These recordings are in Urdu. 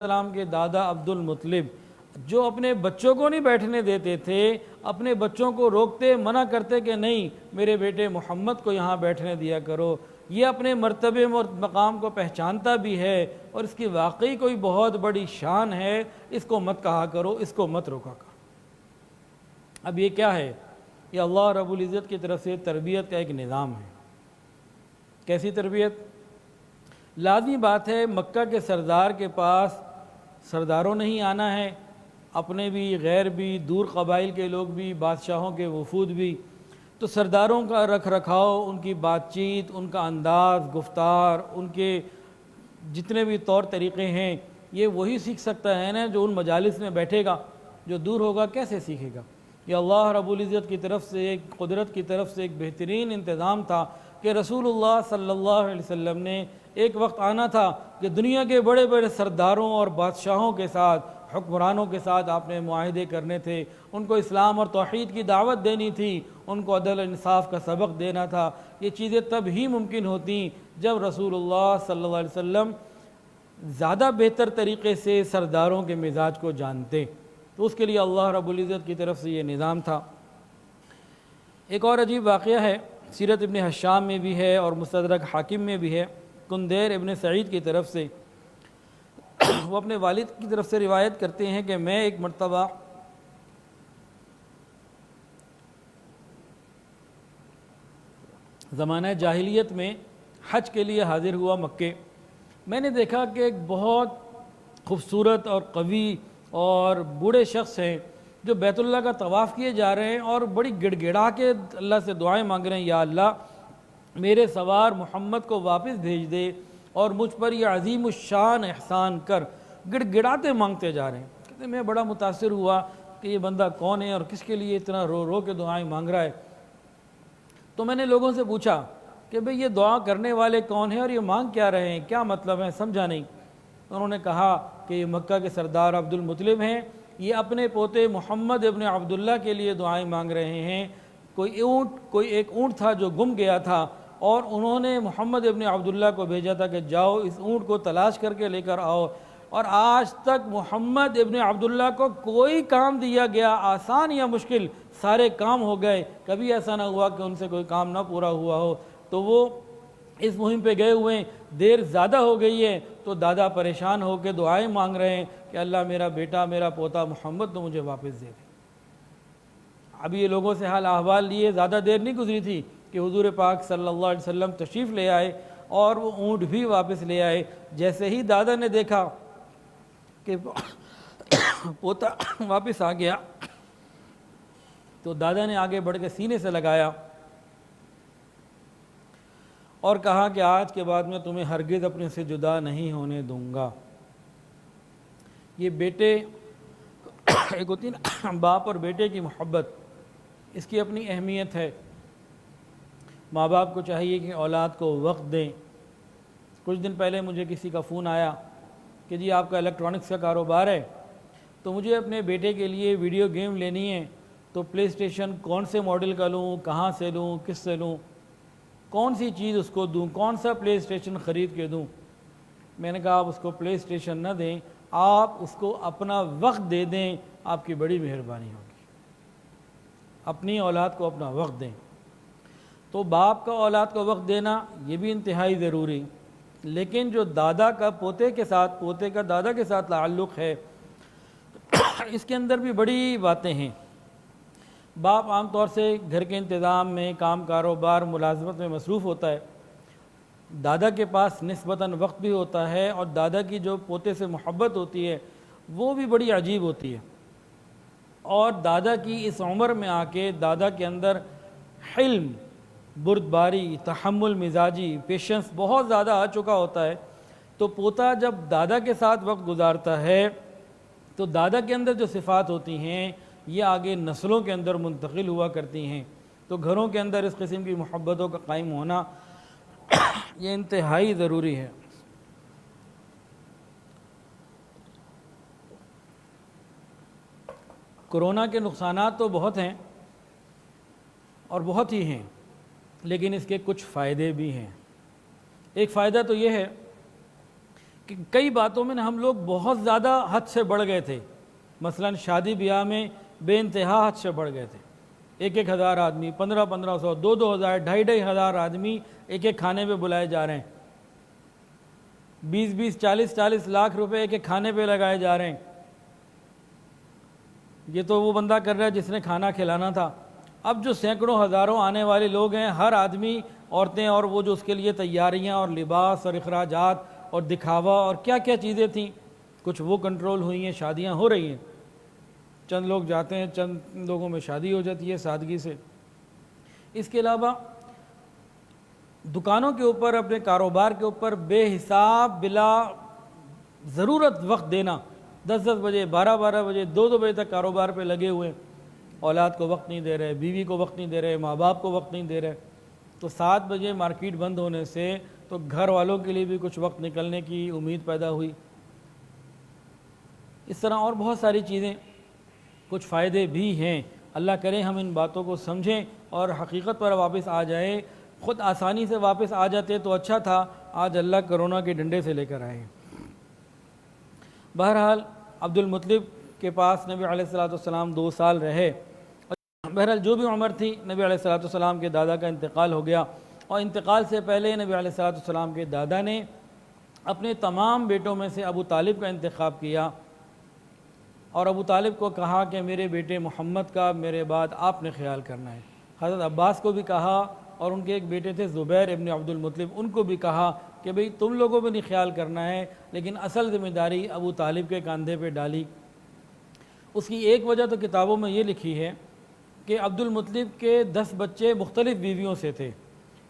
السلام کے دادا عبد المطلب جو اپنے بچوں کو نہیں بیٹھنے دیتے تھے، اپنے بچوں کو روکتے منع کرتے کہ نہیں میرے بیٹے محمد کو یہاں بیٹھنے دیا کرو، یہ اپنے مرتبے اور مقام کو پہچانتا بھی ہے اور اس کی واقعی کوئی بہت بڑی شان ہے، اس کو مت کہا کرو، اس کو مت روکا کرو۔ اب یہ کیا ہے؟ یہ اللہ رب العزت کی طرف سے تربیت کا ایک نظام ہے۔ کیسی تربیت؟ لازمی بات ہے مکہ کے سردار کے پاس سرداروں نہیں آنا ہے، اپنے بھی غیر بھی، دور قبائل کے لوگ بھی، بادشاہوں کے وفود بھی، تو سرداروں کا رکھ رکھاؤ، ان کی بات چیت، ان کا انداز گفتار، ان کے جتنے بھی طور طریقے ہیں، یہ وہی سیکھ سکتا ہے نا جو ان مجالس میں بیٹھے گا۔ جو دور ہوگا کیسے سیکھے گا؟ یہ اللہ رب العزت کی طرف سے، ایک قدرت کی طرف سے ایک بہترین انتظام تھا کہ رسول اللہ صلی اللہ علیہ وسلم نے ایک وقت آنا تھا کہ دنیا کے بڑے بڑے سرداروں اور بادشاہوں کے ساتھ، حکمرانوں کے ساتھ آپ نے معاہدے کرنے تھے، ان کو اسلام اور توحید کی دعوت دینی تھی، ان کو عدل انصاف کا سبق دینا تھا۔ یہ چیزیں تب ہی ممکن ہوتیں جب رسول اللہ صلی اللہ علیہ وسلم زیادہ بہتر طریقے سے سرداروں کے مزاج کو جانتے، تو اس کے لیے اللہ رب العزت کی طرف سے یہ نظام تھا۔ ایک اور عجیب واقعہ ہے، سیرت ابن حشام میں بھی ہے اور مستدرک حاکم میں بھی ہے، کندیر ابن سعید کی طرف سے، وہ اپنے والد کی طرف سے روایت کرتے ہیں کہ میں ایک مرتبہ زمانہ جاہلیت میں حج کے لیے حاضر ہوا مکے۔ میں نے دیکھا کہ ایک بہت خوبصورت اور قوی اور بوڑھے شخص ہیں جو بیت اللہ کا طواف کیے جا رہے ہیں اور بڑی گڑ گڑا کے اللہ سے دعائیں مانگ رہے ہیں، یا اللہ میرے سوار محمد کو واپس بھیج دے اور مجھ پر یہ عظیم الشان احسان کر، گڑ گڑاتے مانگتے جا رہے ہیں۔ کہتے میں بڑا متاثر ہوا کہ یہ بندہ کون ہے اور کس کے لیے اتنا رو رو کے دعائیں مانگ رہا ہے۔ تو میں نے لوگوں سے پوچھا کہ بھئی یہ دعا کرنے والے کون ہیں اور یہ مانگ کیا رہے ہیں، کیا مطلب ہے، سمجھا نہیں۔ انہوں نے کہا کہ یہ مکہ کے سردار عبد المطلب ہیں، یہ اپنے پوتے محمد ابن عبداللہ کے لیے دعائیں مانگ رہے ہیں۔ کوئی ایک اونٹ تھا جو گم گیا تھا اور انہوں نے محمد ابن عبداللہ کو بھیجا تھا کہ جاؤ اس اونٹ کو تلاش کر کے لے کر آؤ، اور آج تک محمد ابن عبداللہ کو کوئی کام دیا گیا، آسان یا مشکل، سارے کام ہو گئے، کبھی ایسا نہ ہوا کہ ان سے کوئی کام نہ پورا ہوا ہو۔ تو وہ اس مہم پہ گئے ہوئے ہیں، دیر زیادہ ہو گئی ہے تو دادا پریشان ہو کے دعائیں مانگ رہے ہیں کہ اللہ میرا بیٹا، میرا پوتا محمد تو مجھے واپس دے دے۔ اب یہ لوگوں سے حال احوال لیے زیادہ دیر نہیں گزری تھی کہ حضور پاک صلی اللہ علیہ وسلم تشریف لے آئے اور وہ اونٹ بھی واپس لے آئے۔ جیسے ہی دادا نے دیکھا کہ پوتا واپس آ گیا تو دادا نے آگے بڑھ کے سینے سے لگایا اور کہا کہ آج کے بعد میں تمہیں ہرگز اپنے سے جدا نہیں ہونے دوں گا۔ یہ بیٹے، ایک ہوتی ہے نا باپ اور بیٹے کی محبت، اس کی اپنی اہمیت ہے۔ ماں باپ کو چاہیے کہ اولاد کو وقت دیں۔ کچھ دن پہلے مجھے کسی کا فون آیا کہ جی آپ کا الیکٹرانکس کا کاروبار ہے تو مجھے اپنے بیٹے کے لیے ویڈیو گیم لینی ہے، تو پلے اسٹیشن کون سے ماڈل کا لوں، کہاں سے لوں، کس سے لوں، کون سی چیز اس کو دوں، کون سا پلے اسٹیشن خرید کے دوں۔ میں نے کہا آپ اس کو پلے اسٹیشن نہ دیں، آپ اس کو اپنا وقت دے دیں، آپ کی بڑی مہربانی ہوگی۔ اپنی اولاد کو اپنا وقت دیں۔ تو باپ کا اولاد کو وقت دینا یہ بھی انتہائی ضروری، لیکن جو دادا کا پوتے کے ساتھ، پوتے کا دادا کے ساتھ تعلق ہے، اس کے اندر بھی بڑی باتیں ہیں۔ باپ عام طور سے گھر کے انتظام میں، کام کاروبار، ملازمت میں مصروف ہوتا ہے، دادا کے پاس نسبتاً وقت بھی ہوتا ہے، اور دادا کی جو پوتے سے محبت ہوتی ہے وہ بھی بڑی عجیب ہوتی ہے۔ اور دادا کی اس عمر میں آ کے دادا کے اندر حلم، بردباری، تحمل مزاجی، پیشنس بہت زیادہ آ چکا ہوتا ہے، تو پوتا جب دادا کے ساتھ وقت گزارتا ہے تو دادا کے اندر جو صفات ہوتی ہیں یہ آگے نسلوں کے اندر منتقل ہوا کرتی ہیں۔ تو گھروں کے اندر اس قسم کی محبتوں کا قائم ہونا یہ انتہائی ضروری ہے۔ کرونا کے نقصانات تو بہت ہیں اور بہت ہی ہیں، لیکن اس کے کچھ فائدے بھی ہیں۔ ایک فائدہ تو یہ ہے کہ کئی باتوں میں ہم لوگ بہت زیادہ حد سے بڑھ گئے تھے. مثلا شادی بیاہ میں بے انتہا حد سے بڑھ گئے تھے. 1,000 آدمی، 1,500، 2,000، 2,500 آدمی ایک ایک کھانے پہ بلائے جا رہے ہیں. 20 40 لاکھ روپے ایک ایک کھانے پہ لگائے جا رہے ہیں. یہ تو وہ بندہ کر رہا ہے جس نے کھانا کھلانا تھا. اب جو سینکڑوں ہزاروں آنے والے لوگ ہیں، ہر آدمی، عورتیں، اور وہ جو اس کے لیے تیاریاں اور لباس اور اخراجات اور دکھاوا اور کیا کیا چیزیں تھیں، کچھ وہ کنٹرول ہوئی ہیں. شادیاں ہو رہی ہیں، چند لوگ جاتے ہیں، چند لوگوں میں شادی ہو جاتی ہے سادگی سے. اس کے علاوہ دکانوں کے اوپر، اپنے کاروبار کے اوپر بے حساب بلا ضرورت وقت دینا. 10 بجے، 12 بجے، 2 بجے تک کاروبار پہ لگے ہوئے. اولاد کو وقت نہیں دے رہے، بیوی کو وقت نہیں دے رہے، ماں باپ کو وقت نہیں دے رہے. تو 7 بجے مارکیٹ بند ہونے سے تو گھر والوں کے لیے بھی کچھ وقت نکلنے کی امید پیدا ہوئی. اس طرح اور بہت ساری چیزیں، کچھ فائدے بھی ہیں. اللہ کرے ہم ان باتوں کو سمجھیں اور حقیقت پر واپس آ جائیں. خود آسانی سے واپس آ جاتے تو اچھا تھا، آج اللہ کرونا کے ڈنڈے سے لے کر آئے ہیں. بہرحال عبد المطلب کے پاس نبی علیہ الصلوۃ والسلام 2 سال رہے. بہرحال جو بھی عمر تھی، نبی علیہ الصلوۃ والسلام کے دادا کا انتقال ہو گیا، اور انتقال سے پہلے نبی علیہ الصلوۃ والسلام کے دادا نے اپنے تمام بیٹوں میں سے ابو طالب کا انتخاب کیا، اور ابو طالب کو کہا کہ میرے بیٹے محمد کا میرے بعد آپ نے خیال کرنا ہے. حضرت عباس کو بھی کہا، اور ان کے ایک بیٹے تھے زبیر ابن عبد المطلب، ان کو بھی کہا کہ بھئی تم لوگوں بھی نہیں خیال کرنا ہے، لیکن اصل ذمہ داری ابو طالب کے کاندھے پہ ڈالی. اس کی ایک وجہ تو کتابوں میں یہ لکھی ہے کہ عبد المطلب کے 10 بچے مختلف بیویوں سے تھے،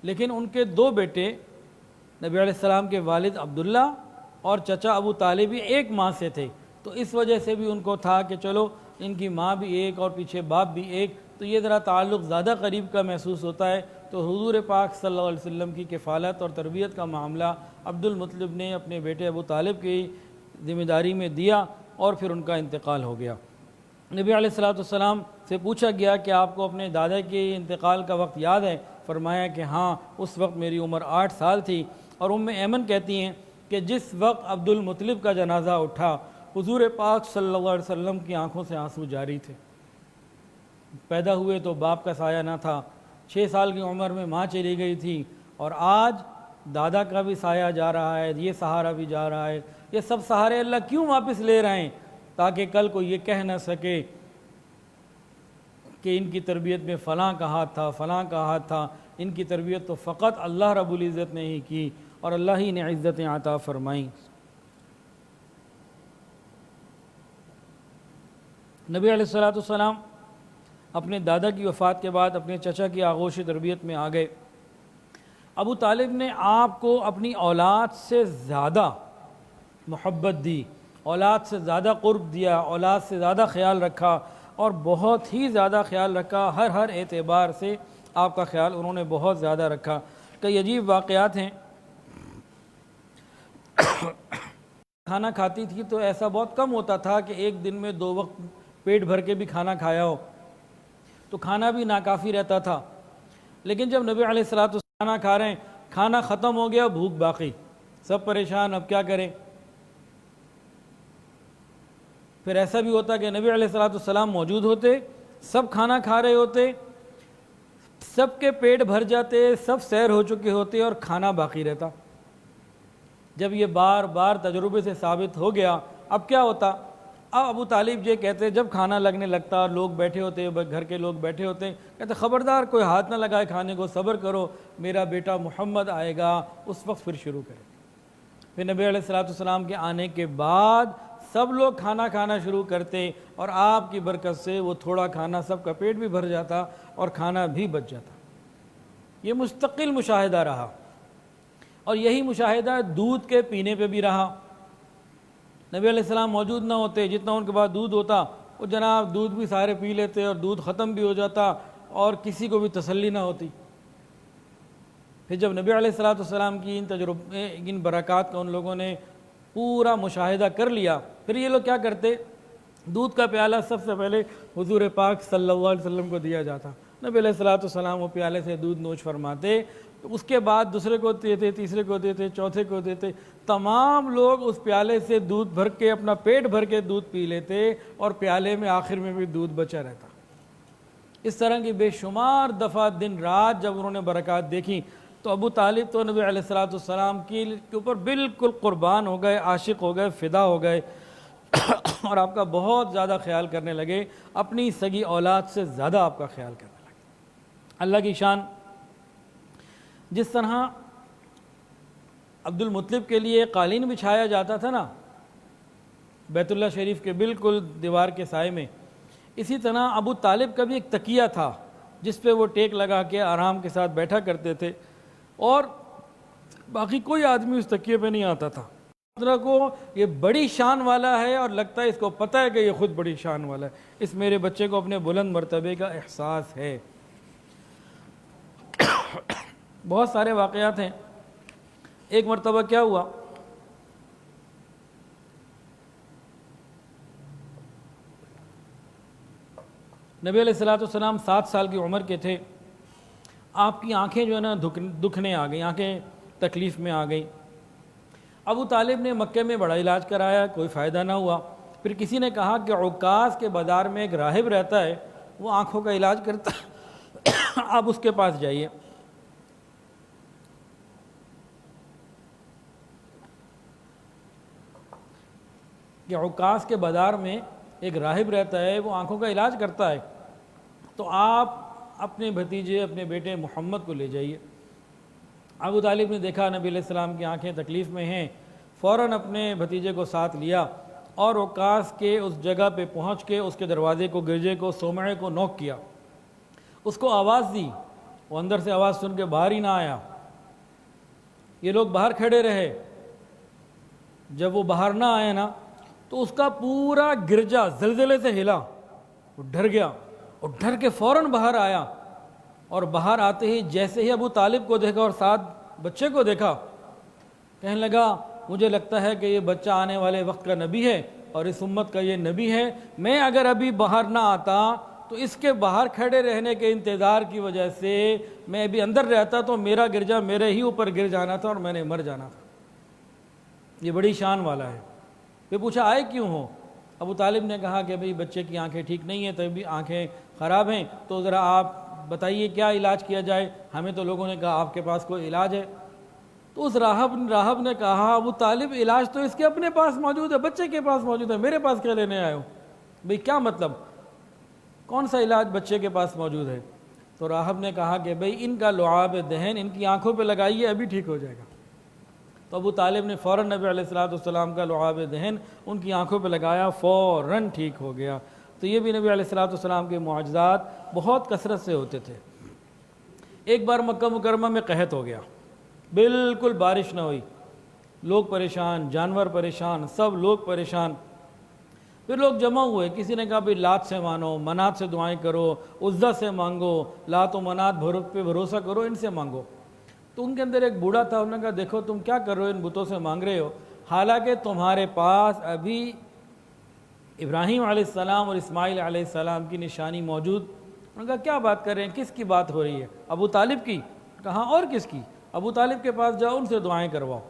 لیکن ان کے 2 بیٹے نبی علیہ السلام کے والد عبداللہ اور چچا ابو طالب ایک ماں سے تھے. تو اس وجہ سے بھی ان کو تھا کہ چلو ان کی ماں بھی ایک اور پیچھے باپ بھی ایک، تو یہ ذرا تعلق زیادہ قریب کا محسوس ہوتا ہے. تو حضور پاک صلی اللہ علیہ وسلم کی کفالت اور تربیت کا معاملہ عبد المطلب نے اپنے بیٹے ابو طالب کی ذمہ داری میں دیا، اور پھر ان کا انتقال ہو گیا. نبی علیہ الصلوۃ والسلام سے پوچھا گیا کہ آپ کو اپنے دادا کے انتقال کا وقت یاد ہے؟ فرمایا کہ ہاں، اس وقت میری عمر 8 سال تھی. اور ایمن کہتی ہیں کہ جس وقت عبد المطلب کا جنازہ اٹھا، حضور پاک صلی اللہ علیہ وسلم کی آنکھوں سے آنسو جاری تھے. پیدا ہوئے تو باپ کا سایہ نہ تھا، 6 سال کی عمر میں ماں چلی گئی تھی، اور آج دادا کا بھی سایہ جا رہا ہے، یہ سہارا بھی جا رہا ہے. یہ سب سہارے اللہ کیوں واپس لے رہے ہیں؟ تاکہ کل کو یہ کہہ نہ سکے کہ ان کی تربیت میں فلاں کا ہاتھ تھا، فلاں کا ہاتھ تھا. ان کی تربیت تو فقط اللہ رب العزت نے ہی کی، اور اللہ ہی نے عزتیں عطا فرمائیں. نبی علیہ الصلوۃ والسلام اپنے دادا کی وفات کے بعد اپنے چچا کی آغوش تربیت میں آ گئے. ابو طالب نے آپ کو اپنی اولاد سے زیادہ محبت دی، اولاد سے زیادہ قرب دیا، اولاد سے زیادہ خیال رکھا، اور بہت ہی زیادہ خیال رکھا. ہر اعتبار سے آپ کا خیال انہوں نے بہت زیادہ رکھا. کئی عجیب واقعات ہیں. کھانا کھاتی تھی تو ایسا بہت کم ہوتا تھا کہ ایک دن میں 2 وقت پیٹ بھر کے بھی کھانا کھایا ہو، تو کھانا بھی ناکافی رہتا تھا. لیکن جب نبی علیہ الصلوۃ والسلام کھانا کھا رہے ہیں، کھانا ختم ہو گیا، بھوک باقی، سب پریشان، اب کیا کریں؟ پھر ایسا بھی ہوتا کہ نبی علیہ الصلوۃ والسلام موجود ہوتے، سب کھانا کھا رہے ہوتے، سب کے پیٹ بھر جاتے، سب سیر ہو چکے ہوتے، اور کھانا باقی رہتا. جب یہ بار بار تجربے سے ثابت ہو گیا، اب کیا ہوتا؟ اب ابو طالب یہ کہتے، جب کھانا لگنے لگتا، لوگ بیٹھے ہوتے، گھر کے لوگ بیٹھے ہوتے، کہتے خبردار کوئی ہاتھ نہ لگائے کھانے کو، صبر کرو، میرا بیٹا محمد آئے گا، اس وقت پھر شروع کرے. پھر نبی علیہ الصلوۃ والسلام کے آنے کے بعد سب لوگ کھانا کھانا شروع کرتے، اور آپ کی برکت سے وہ تھوڑا کھانا سب کا پیٹ بھی بھر جاتا اور کھانا بھی بچ جاتا. یہ مستقل مشاہدہ رہا، اور یہی مشاہدہ دودھ کے پینے پہ بھی رہا. نبی علیہ السلام موجود نہ ہوتے، جتنا ان کے پاس دودھ ہوتا وہ جناب دودھ بھی سارے پی لیتے، اور دودھ ختم بھی ہو جاتا، اور کسی کو بھی تسلی نہ ہوتی. پھر جب نبی علیہ الصلوۃ والسلام کی ان برکات کا ان لوگوں نے پورا مشاہدہ کر لیا، پھر یہ لوگ کیا کرتے؟ دودھ کا پیالہ سب سے پہلے حضور پاک صلی اللہ علیہ وسلم کو دیا جاتا. نبی علیہ الصلوۃ والسلام وہ پیالے سے دودھ نوش فرماتے، تو اس کے بعد دوسرے کو دیتے، تیسرے کو دیتے، چوتھے کو دیتے، تمام لوگ اس پیالے سے دودھ بھر کے اپنا پیٹ بھر کے دودھ پی لیتے اور پیالے میں آخر میں بھی دودھ بچا رہتا۔ اس طرح کی بے شمار دفعہ دن رات جب انہوں نے برکات دیکھی تو ابو طالب تو نبی علیہ السلام کے اوپر بالکل قربان ہو گئے، عاشق ہو گئے، فدا ہو گئے اور آپ کا بہت زیادہ خیال کرنے لگے، اپنی سگی اولاد سے زیادہ آپ کا خیال کرنے لگے۔ اللہ کی شان، جس طرح عبد المطلب کے لیے قالین بچھایا جاتا تھا نا بیت اللہ شریف کے بالکل دیوار کے سائے میں، اسی طرح ابو طالب کا بھی ایک تکیہ تھا جس پہ وہ ٹیک لگا کے آرام کے ساتھ بیٹھا کرتے تھے، اور باقی کوئی آدمی اس تکیے پہ نہیں آتا تھا۔ طرح کو یہ بڑی شان والا ہے اور لگتا ہے اس کو پتہ ہے کہ یہ خود بڑی شان والا ہے، اس میرے بچے کو اپنے بلند مرتبے کا احساس ہے۔ بہت سارے واقعات ہیں۔ ایک مرتبہ کیا ہوا، نبی علیہ السلام 7 سال کی عمر کے تھے، آپ کی آنکھیں جو ہے نا دکھنے آ گئیں، آنکھیں تکلیف میں آ گئیں۔ ابو طالب نے مکے میں بڑا علاج کرایا، کوئی فائدہ نہ ہوا۔ پھر کسی نے کہا کہ عکاظ کے بازار میں ایک راہب رہتا ہے، وہ آنکھوں کا علاج کرتا ہے، آپ اس کے پاس جائیے۔ کہ عکاظ کے بازار میں ایک راہب رہتا ہے، وہ آنکھوں کا علاج کرتا ہے، تو آپ اپنے بھتیجے، اپنے بیٹے محمد کو لے جائیے۔ ابو طالب نے دیکھا نبی علیہ السلام کی آنکھیں تکلیف میں ہیں، فوراً اپنے بھتیجے کو ساتھ لیا اور عکاظ کے اس جگہ پہ پہنچ کے اس کے دروازے کو، گرجے کو، صومعے کو نوک کیا، اس کو آواز دی۔ وہ اندر سے آواز سن کے باہر ہی نہ آیا، یہ لوگ باہر کھڑے رہے۔ جب وہ باہر نہ آئے نا تو اس کا پورا گرجا زلزلے سے ہلا، وہ ڈر گیا اور ڈر کے فوراً باہر آیا، اور باہر آتے ہی جیسے ہی ابو طالب کو دیکھا اور ساتھ بچے کو دیکھا، کہنے لگا مجھے لگتا ہے کہ یہ بچہ آنے والے وقت کا نبی ہے اور اس امت کا یہ نبی ہے، میں اگر ابھی باہر نہ آتا تو اس کے باہر کھڑے رہنے کے انتظار کی وجہ سے میں ابھی اندر رہتا تو میرا گرجا میرے ہی اوپر گر جانا تھا اور میں نے مر جانا تھا۔ یہ بڑی شان والا ہے۔ پھر پوچھا آئے کیوں ہو؟ ابو طالب نے کہا کہ بھئی بچے کی آنکھیں ٹھیک نہیں ہیں، تبھی آنکھیں خراب ہیں، تو ذرا آپ بتائیے کیا علاج کیا جائے، ہمیں تو لوگوں نے کہا آپ کے پاس کوئی علاج ہے۔ تو اس راہب نے کہا ابو طالب علاج تو اس کے اپنے پاس موجود ہے، بچے کے پاس موجود ہے، میرے پاس کیا لینے آئے ہو؟ بھئی کیا مطلب، کون سا علاج بچے کے پاس موجود ہے؟ تو راہب نے کہا کہ بھئی ان کا لعاب دہن ان کی آنکھوں پہ لگائیے، ابھی ٹھیک ہو جائے گا۔ تو ابو طالب نے فوراً نبی علیہ السلام کا لعاب دہن ان کی آنکھوں پہ لگایا، فوراً ٹھیک ہو گیا۔ تو یہ بھی نبی علیہ السلام کے معجزات بہت کثرت سے ہوتے تھے۔ ایک بار مکہ مکرمہ میں قحط ہو گیا، بالکل بارش نہ ہوئی، لوگ پریشان، جانور پریشان، سب لوگ پریشان۔ پھر لوگ جمع ہوئے، کسی نے کہا بھئی لات سے مانو، منات سے دعائیں کرو، عزا سے مانگو، لات و منات پہ بھروسہ کرو، ان سے مانگو۔ تو ان کے اندر ایک بوڑھا تھا، انہوں نے کہا دیکھو تم کیا کر رہے ہو، ان بتوں سے مانگ رہے ہو، حالانکہ تمہارے پاس ابھی ابراہیم علیہ السلام اور اسماعیل علیہ السلام کی نشانی موجود۔ انہوں نے کہا کیا بات کر رہے ہیں، کس کی بات ہو رہی ہے؟ ابو طالب کی؟ کہا اور کس کی؟ ابو طالب کے پاس جاؤ، ان سے دعائیں کرواؤ،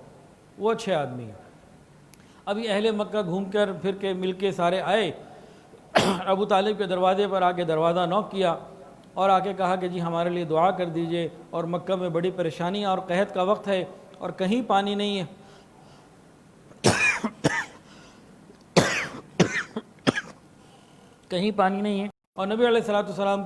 وہ اچھے آدمی ہیں۔ ابھی اہل مکہ گھوم کر پھر کے مل کے سارے آئے، ابو طالب کے دروازے پر آ کے دروازہ نوک کیا اور آ کے کہا کہ جی ہمارے لیے دعا کر دیجئے، اور مکہ میں بڑی پریشانی اور قحط کا وقت ہے اور کہیں پانی نہیں ہے۔ کہیں پانی نہیں ہے، اور نبی علیہ السلام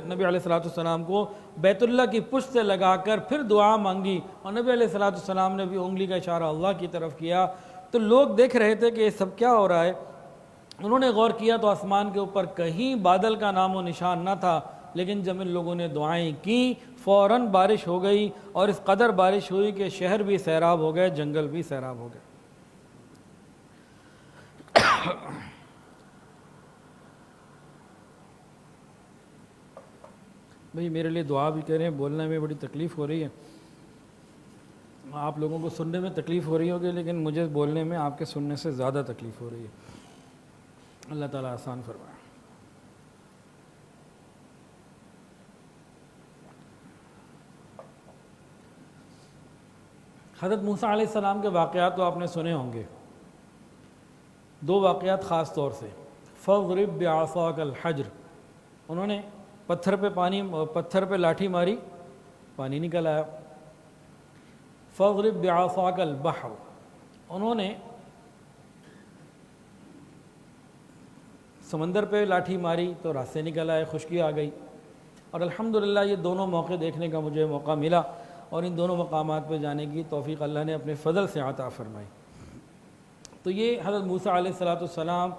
نبی علیہ السلام کو بیت اللہ کی پشت سے لگا کر پھر دعا مانگی، اور نبی علیہ السلام نے بھی انگلی کا اشارہ اللہ کی طرف کیا۔ تو لوگ دیکھ رہے تھے کہ یہ سب کیا ہو رہا ہے۔ انہوں نے غور کیا تو آسمان کے اوپر کہیں بادل کا نام و نشان نہ تھا، لیکن جب ان لوگوں نے دعائیں کی فوراً بارش ہو گئی، اور اس قدر بارش ہوئی کہ شہر بھی سیراب ہو گئے، جنگل بھی سیراب ہو گئے۔ بھئی میرے لیے دعا بھی کریں، بولنے میں بڑی تکلیف ہو رہی ہے، آپ لوگوں کو سننے میں تکلیف ہو رہی ہوگی، لیکن مجھے بولنے میں آپ کے سننے سے زیادہ تکلیف ہو رہی ہے۔ اللہ تعالیٰ آسان فرمائے۔ حضرت موسیٰ علیہ السلام کے واقعات تو آپ نے سنے ہوں گے، دو واقعات خاص طور سے۔ فَاضْرِبْ بِعَصَاكَ الْحَجْرَ، انہوں نے پتھر پہ لاٹھی ماری، پانی نکل آیا۔ فَاضْرِبْ بِعَصَاكَ الْبَحْرَ، انہوں نے سمندر پہ لاٹھی ماری تو راستے نکل آئے، خشکی آ گئی۔ اور الحمدللہ یہ دونوں موقع دیکھنے کا مجھے موقع ملا، اور ان دونوں مقامات پہ جانے کی توفیق اللہ نے اپنے فضل سے عطا فرمائی۔ تو یہ حضرت موسیٰ علیہ السلام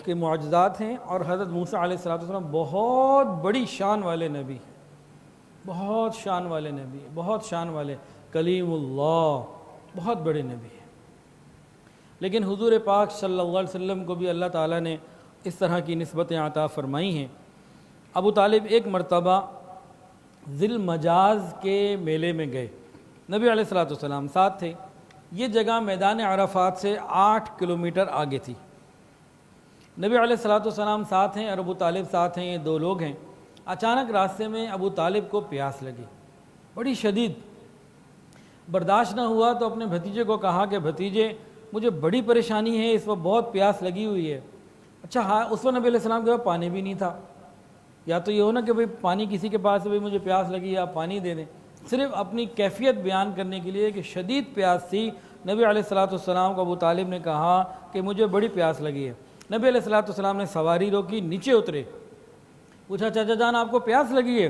کے معجزات ہیں، اور حضرت موسیٰ علیہ السلام بہت بڑی شان والے نبی، بہت شان والے نبی، بہت شان والے کلیم اللہ، بہت بڑے نبی ہیں۔ لیکن حضور پاک صلی اللہ علیہ وسلم کو بھی اللہ تعالیٰ نے اس طرح کی نسبتیں عطا فرمائی ہیں۔ ابو طالب ایک مرتبہ ذی المجاز کے میلے میں گئے، نبی علیہ السلام ساتھ تھے۔ یہ جگہ میدان عرفات سے 8 کلومیٹر آگے تھی۔ نبی علیہ السلام ساتھ ہیں اور ابو طالب ساتھ ہیں، یہ دو لوگ ہیں۔ اچانک راستے میں ابو طالب کو پیاس لگی، بڑی شدید، برداشت نہ ہوا تو اپنے بھتیجے کو کہا کہ بھتیجے مجھے بڑی پریشانی ہے، اس وقت بہت پیاس لگی ہوئی ہے۔ اچھا ہاں، اس وقت نبی علیہ السلام کے پاس پانی بھی نہیں تھا۔ یا تو یہ ہو نا کہ بھئی پانی کسی کے پاس ہے، مجھے پیاس لگی ہے آپ پانی دے دیں، صرف اپنی کیفیت بیان کرنے کے لیے کہ شدید پیاس تھی۔ نبی علیہ السلام کو ابو طالب نے کہا کہ مجھے بڑی پیاس لگی ہے۔ نبی علیہ السلام نے سواری روکی، نیچے اترے، پوچھا چچا جان آپ کو پیاس لگی ہے؟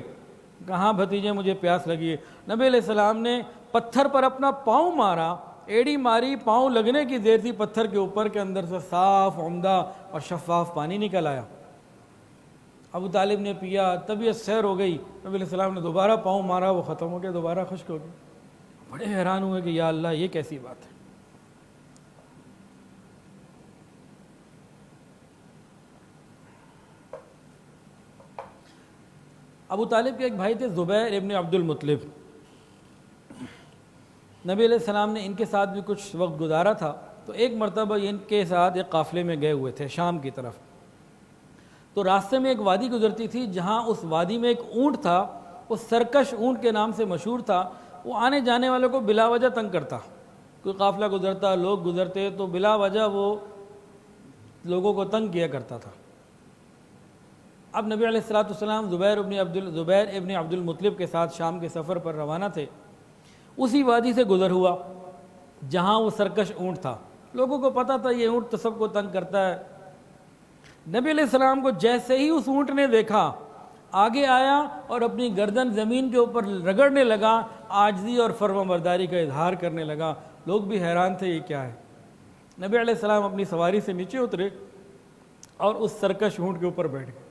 کہاں بھتیجے مجھے پیاس لگی ہے۔ نبی علیہ السلام نے پتھر پر اپنا پاؤں مارا، ایڑی ماری، پاؤں لگنے کی دیر تھی پتھر کے اوپر کے اندر سے صاف عمدہ اور شفاف پانی نکل آیا۔ ابو طالب نے پیا، طبیعت سیر ہو گئی۔ نبی علیہ السلام نے دوبارہ پاؤں مارا، وہ ختم ہو گیا، دوبارہ خشک ہو گیا۔ بڑے حیران ہوئے کہ یا اللہ یہ کیسی بات ہے۔ ابو طالب کے ایک بھائی تھے زبیر ابن عبد المطلب، نبی علیہ السلام نے ان کے ساتھ بھی کچھ وقت گزارا تھا۔ تو ایک مرتبہ ان کے ساتھ ایک قافلے میں گئے ہوئے تھے شام کی طرف، تو راستے میں ایک وادی گزرتی تھی، جہاں اس وادی میں ایک اونٹ تھا، وہ سرکش اونٹ کے نام سے مشہور تھا۔ وہ آنے جانے والوں کو بلا وجہ تنگ کرتا، کوئی قافلہ گزرتا، لوگ گزرتے تو بلا وجہ وہ لوگوں کو تنگ کیا کرتا تھا۔ اب نبی علیہ السلام زبیر ابن عبد المطلب کے ساتھ شام کے سفر پر روانہ تھے۔ اسی وادی سے گزر ہوا جہاں وہ سرکش اونٹ تھا، لوگوں کو پتہ تھا یہ اونٹ تو سب کو تنگ کرتا ہے۔ نبی علیہ السلام کو جیسے ہی اس اونٹ نے دیکھا، آگے آیا اور اپنی گردن زمین کے اوپر رگڑنے لگا، عاجزی اور فرمانبرداری کا اظہار کرنے لگا۔ لوگ بھی حیران تھے یہ کیا ہے۔ نبی علیہ السلام اپنی سواری سے نیچے اترے اور اس سرکش اونٹ کے اوپر بیٹھ گئے۔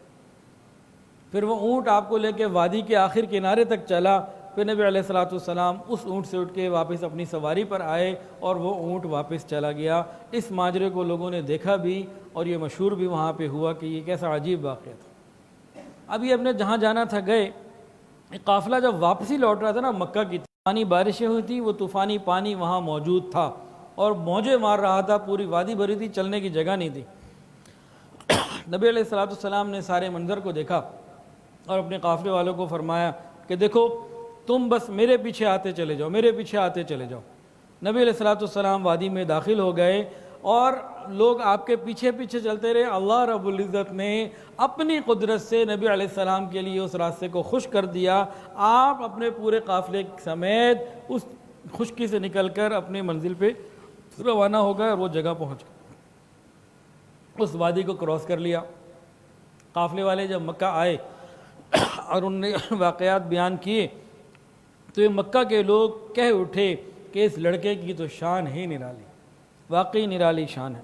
پھر وہ اونٹ آپ کو لے کے وادی کے آخر کنارے تک چلا۔ پھر نبی علیہ السلام اس اونٹ سے اٹھ کے واپس اپنی سواری پر آئے اور وہ اونٹ واپس چلا گیا۔ اس ماجرے کو لوگوں نے دیکھا بھی اور یہ مشہور بھی وہاں پہ ہوا کہ یہ کیسا عجیب واقعہ تھا۔ اب یہ اپنے جہاں جانا تھا گئے، قافلہ جب واپسی لوٹ رہا تھا نا، مکہ کی طوفانی بارشیں ہوئی تھیں، وہ طوفانی پانی وہاں موجود تھا اور موجیں مار رہا تھا، پوری وادی بھری تھی، چلنے کی جگہ نہیں تھی۔ نبی علیہ السلام نے سارے منظر کو دیکھا اور اپنے قافلے والوں کو فرمایا کہ دیکھو تم بس میرے پیچھے آتے چلے جاؤ، میرے پیچھے آتے چلے جاؤ۔ نبی علیہ السلام وادی میں داخل ہو گئے اور لوگ آپ کے پیچھے پیچھے چلتے رہے۔ اللہ رب العزت نے اپنی قدرت سے نبی علیہ السلام کے لیے اس راستے کو خشک کر دیا۔ آپ اپنے پورے قافلے سمیت اس خشکی سے نکل کر اپنی منزل پہ روانہ ہو گئے اور وہ جگہ پہنچ گئے، اس وادی کو کراس کر لیا۔ قافلے والے جب مکہ آئے اور ان نے واقعات بیان کیے تو یہ مکہ کے لوگ کہہ اٹھے کہ اس لڑکے کی تو شان ہی نرالی، واقعی نرالی شان ہے۔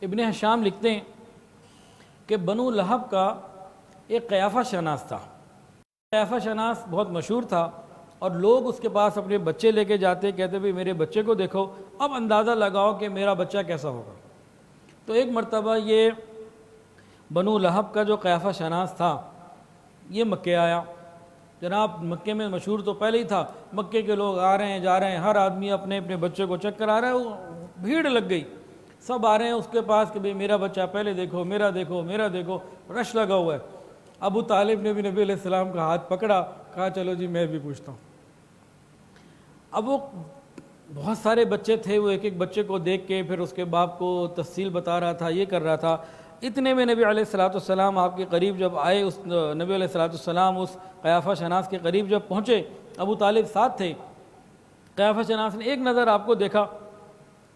ابن ہشام لکھتے ہیں کہ بنو لہب کا ایک قیافہ شناس تھا۔ قیافہ شناس بہت مشہور تھا اور لوگ اس کے پاس اپنے بچے لے کے جاتے، کہتے بھئی میرے بچے کو دیکھو، اب اندازہ لگاؤ کہ میرا بچہ کیسا ہوگا۔ تو ایک مرتبہ یہ بنو لہب کا جو قیافہ شناس تھا یہ مکے آیا۔ جناب مکے میں مشہور تو پہلے ہی تھا، مکے کے لوگ آ رہے ہیں جا رہے ہیں، ہر آدمی اپنے اپنے بچے کو چیک کرا رہا ہے، وہ بھیڑ لگ گئی۔ سب آ رہے ہیں اس کے پاس کہ بھئی میرا بچہ پہلے دیکھو، میرا دیکھو، میرا دیکھو، رش لگا ہوا ہے۔ ابو طالب نے بھی نبی علیہ السلام کا ہاتھ پکڑا، کہا چلو جی میں بھی پوچھتا ہوں۔ اب وہ بہت سارے بچے تھے، وہ ایک ایک بچے کو دیکھ کے پھر اس کے باپ کو تفصیل بتا رہا تھا، یہ کر رہا تھا۔ اتنے میں نبی علیہ السلام آپ کے قریب جب آئے، اس نبی علیہ السلام اس قیافہ شناس کے قریب جب پہنچے، ابو طالب ساتھ تھے۔ قیافہ شناس نے ایک نظر آپ کو دیکھا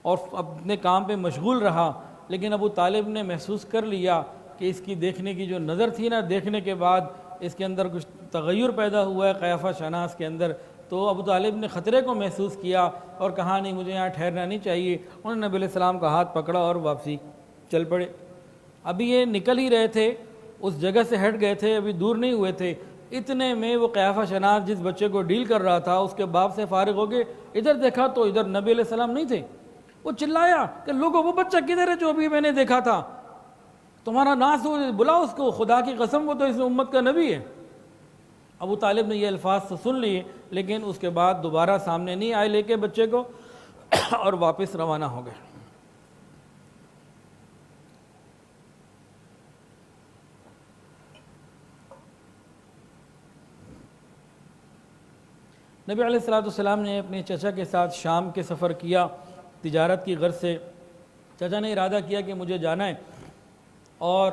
اور اپنے کام پہ مشغول رہا، لیکن ابو طالب نے محسوس کر لیا کہ اس کی دیکھنے کی جو نظر تھی نا، دیکھنے کے بعد اس کے اندر کچھ تغیر پیدا ہوا ہے قیافہ شناس کے اندر۔ تو ابو طالب نے خطرے کو محسوس کیا اور کہا نہیں، مجھے یہاں ٹھہرنا نہیں چاہیے۔ انہوں نے نبی علیہ السلام کا ہاتھ پکڑا اور واپسی چل پڑے۔ ابھی یہ نکل ہی رہے تھے، اس جگہ سے ہٹ گئے تھے، ابھی دور نہیں ہوئے تھے، اتنے میں وہ قیافہ شناس جس بچے کو ڈیل کر رہا تھا اس کے باپ سے فارغ ہو گئے، ادھر دیکھا تو ادھر نبی علیہ السلام نہیں تھے۔ وہ چلایا کہ لوگوں، وہ بچہ کدھر ہے جو ابھی میں نے دیکھا تھا؟ تمہارا ناس ہو، بلاؤ اس کو، خدا کی قسم وہ تو اس امت کا نبی ہے۔ ابو طالب نے یہ الفاظ تو سن لیے، لیکن اس کے بعد دوبارہ سامنے نہیں آئے لے کے بچے کو، اور واپس روانہ ہو گئے۔ نبی علیہ السلام نے اپنے چچا کے ساتھ شام کے سفر کیا تجارت کی غرض سے۔ چچا نے ارادہ کیا کہ مجھے جانا ہے، اور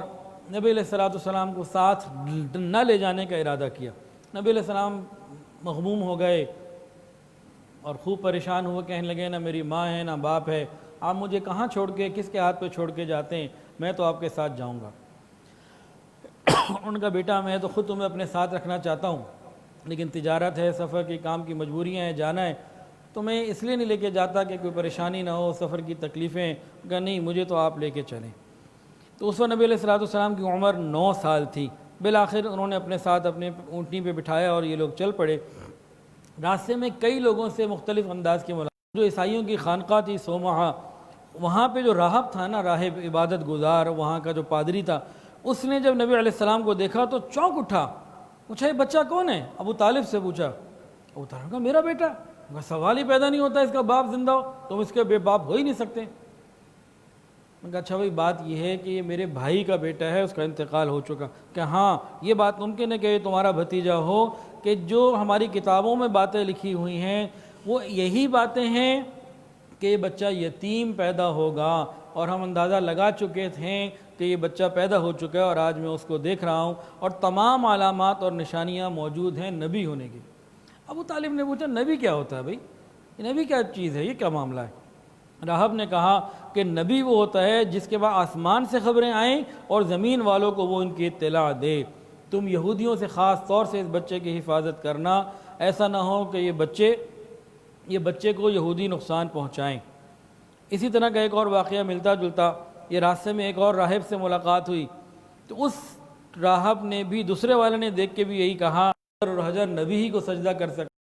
نبی علیہ السلام کو ساتھ نہ لے جانے کا ارادہ کیا۔ نبی علیہ السلام مغموم ہو گئے اور خوب پریشان ہوئے، کہنے لگے نہ میری ماں ہے نہ باپ ہے، آپ مجھے کہاں چھوڑ کے، کس کے ہاتھ پہ چھوڑ کے جاتے ہیں؟ میں تو آپ کے ساتھ جاؤں گا۔ ان کا بیٹا میں تو خود تمہیں اپنے ساتھ رکھنا چاہتا ہوں، لیکن تجارت ہے، سفر کی کام کی مجبوریاں ہیں، جانا ہے، تو میں اس لیے نہیں لے کے جاتا کہ کوئی پریشانی نہ ہو، سفر کی تکلیفیں، کہ نہیں مجھے تو آپ لے کے چلیں۔ تو اس وقت نبی علیہ السلام کی عمر 9 سال تھی۔ بالآخر انہوں نے اپنے ساتھ اپنے اونٹنی پہ بٹھایا اور یہ لوگ چل پڑے۔ راستے میں کئی لوگوں سے مختلف انداز کی ملاقات، جو عیسائیوں کی خانقاہ تھی صومعہ، وہاں پہ جو راہب تھا نا، راہب عبادت گزار، وہاں کا جو پادری تھا، اس نے جب نبی علیہ السلام کو دیکھا تو چونک اٹھا، پوچھا یہ بچہ کون ہے؟ ابو طالب سے پوچھا۔ ابو طالب نے کہا میرا بیٹا، سوال ہی پیدا نہیں ہوتا اس کا باپ زندہ ہو، تم اس کے بے باپ ہو ہی نہیں سکتے۔ میں کہا اچھا بھائی بات یہ ہے کہ یہ میرے بھائی کا بیٹا ہے، اس کا انتقال ہو چکا۔ کہ ہاں یہ بات ممکن ہے کہ یہ تمہارا بھتیجا ہو، کہ جو ہماری کتابوں میں باتیں لکھی ہوئی ہیں وہ یہی باتیں ہیں کہ یہ بچہ یتیم پیدا ہوگا، اور ہم اندازہ لگا چکے تھے کہ یہ بچہ پیدا ہو چکا ہے، اور آج میں اس کو دیکھ رہا ہوں اور تمام علامات اور نشانیاں موجود ہیں نبی ہونے کی۔ ابو طالب نے پوچھا نبی کیا ہوتا ہے بھائی؟ یہ نبی کیا چیز ہے، یہ کیا معاملہ ہے؟ راہب نے کہا کہ نبی وہ ہوتا ہے جس کے بعد آسمان سے خبریں آئیں اور زمین والوں کو وہ ان کی اطلاع دے۔ تم یہودیوں سے خاص طور سے اس بچے کی حفاظت کرنا، ایسا نہ ہو کہ یہ بچے کو یہودی نقصان پہنچائیں۔ اسی طرح کا ایک اور واقعہ ملتا جلتا، یہ راستے میں ایک اور راہب سے ملاقات ہوئی، تو اس راہب نے بھی، دوسرے والے نے دیکھ کے بھی یہی کہا، حجر نبی ہی کو سجدہ کر سکتا